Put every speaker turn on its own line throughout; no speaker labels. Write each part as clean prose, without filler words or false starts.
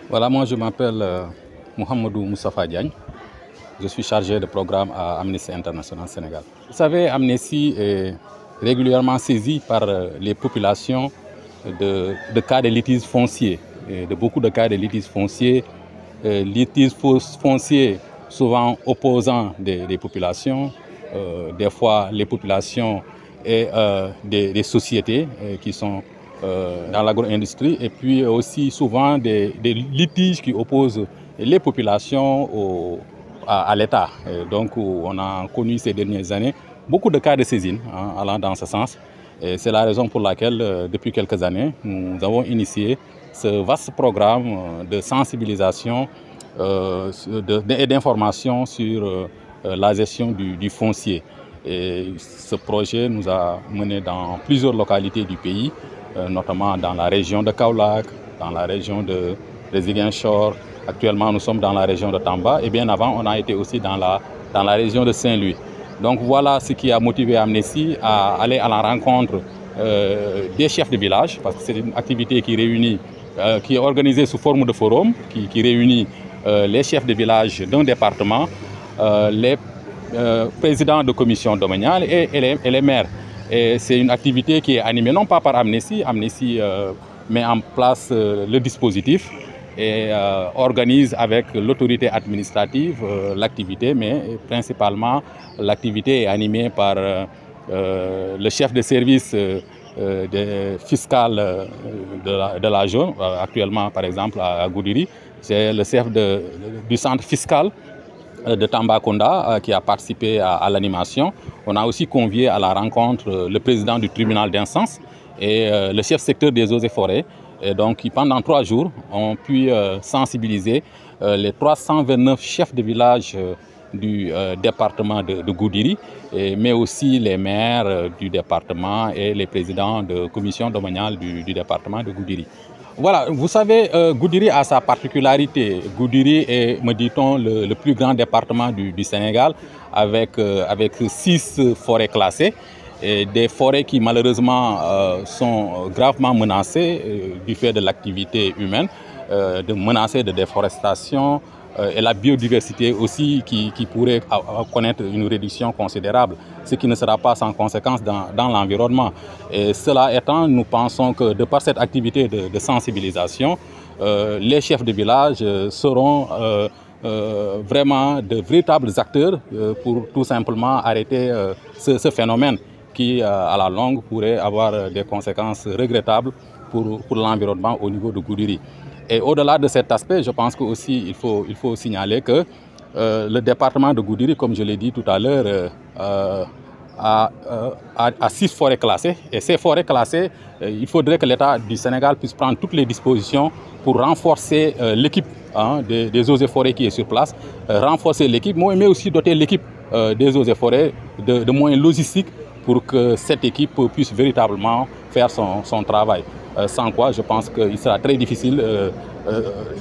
Voilà, moi je m'appelle Mohamedou Moustapha Diagne. Je suis chargé de programme à Amnesty International Sénégal. Vous savez, Amnesty est régulièrement saisi par les populations de cas de litiges fonciers, de beaucoup de cas de litiges fonciers, fonciers souvent opposants des populations, des fois les populations et des sociétés qui sont dans l'agro-industrie, et puis aussi souvent des litiges qui opposent les populations à l'État. Donc on a connu ces dernières années beaucoup de cas de saisine allant dans ce sens. C'est la raison pour laquelle, depuis quelques années, nous avons initié ce vaste programme de sensibilisation et d'information sur la gestion du foncier. Et ce projet nous a menés dans plusieurs localités du pays, notamment dans la région de Kaolack, dans la région de Ziguinchor. Actuellement, nous sommes dans la région de Tamba, et bien avant, on a été aussi dans la région de Saint-Louis. Donc voilà ce qui a motivé Amnesty à aller à la rencontre des chefs de village, parce que c'est une activité qui réunit, qui est organisée sous forme de forum, qui réunit les chefs de village d'un département, les présidents de commissions domaniales et les maires. Et c'est une activité qui est animée non pas par Amnesty. Amnesty met en place le dispositif et organise avec l'autorité administrative l'activité, mais principalement l'activité est animée par le chef de service fiscal de la zone, actuellement par exemple à Goudiri. C'est le chef du centre fiscal de Tambacounda qui a participé à l'animation. On a aussi convié à la rencontre le président du tribunal d'instance et le chef secteur des eaux et forêts. Et donc pendant 3 jours, on a pu sensibiliser les 329 chefs de village du département de Goudiri, mais aussi les maires du département et les présidents de commission domaniale du département de Goudiri. Voilà, vous savez, Goudiri a sa particularité. Goudiri est, me dit-on, le plus grand département du Sénégal avec 6 forêts classées. Et des forêts qui malheureusement sont gravement menacées du fait de l'activité humaine, menacées de déforestation, et la biodiversité aussi qui pourrait connaître une réduction considérable, ce qui ne sera pas sans conséquence dans l'environnement. Et cela étant, nous pensons que de par cette activité de sensibilisation, les chefs de village seront vraiment de véritables acteurs pour tout simplement arrêter ce phénomène qui, à la longue, pourrait avoir des conséquences regrettables pour l'environnement au niveau de Goudiri. Et au-delà de cet aspect, je pense qu'aussi il faut signaler que le département de Goudiri, comme je l'ai dit tout à l'heure, a 6 forêts classées. Et ces forêts classées, il faudrait que l'État du Sénégal puisse prendre toutes les dispositions pour renforcer l'équipe des eaux et forêts qui est sur place, renforcer l'équipe, mais aussi doter l'équipe des eaux et forêts de moyens logistiques pour que cette équipe puisse véritablement faire son travail. Sans quoi, je pense qu'il sera très difficile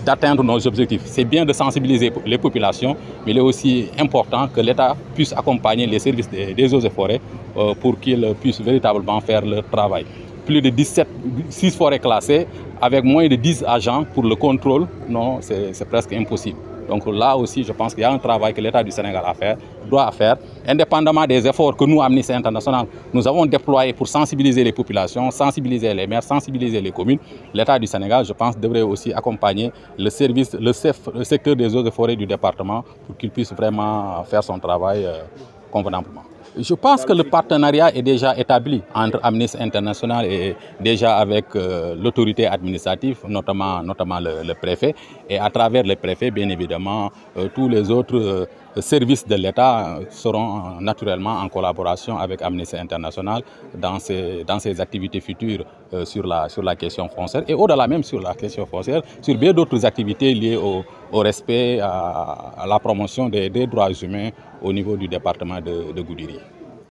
d'atteindre nos objectifs. C'est bien de sensibiliser les populations, mais il est aussi important que l'État puisse accompagner les services des eaux et forêts pour qu'ils puissent véritablement faire leur travail. Plus de 6 forêts classées, avec moins de 10 agents pour le contrôle, non, c'est presque impossible. Donc là aussi, je pense qu'il y a un travail que l'État du Sénégal doit faire, indépendamment des efforts que nous, Amnesty International, nous avons déployés pour sensibiliser les populations, sensibiliser les maires, sensibiliser les communes. L'État du Sénégal, je pense, devrait aussi accompagner le secteur des eaux et forêts du département pour qu'il puisse vraiment faire son travail convenablement. Je pense que le partenariat est déjà établi entre Amnesty International et déjà avec l'autorité administrative, notamment le préfet. Et à travers le préfet, bien évidemment, tous les autres services de l'État seront naturellement en collaboration avec Amnesty International dans ses activités futures sur la question foncière. Et au-delà même sur la question foncière, sur bien d'autres activités liées au respect, à la promotion des droits humains au niveau du département de Goudiri.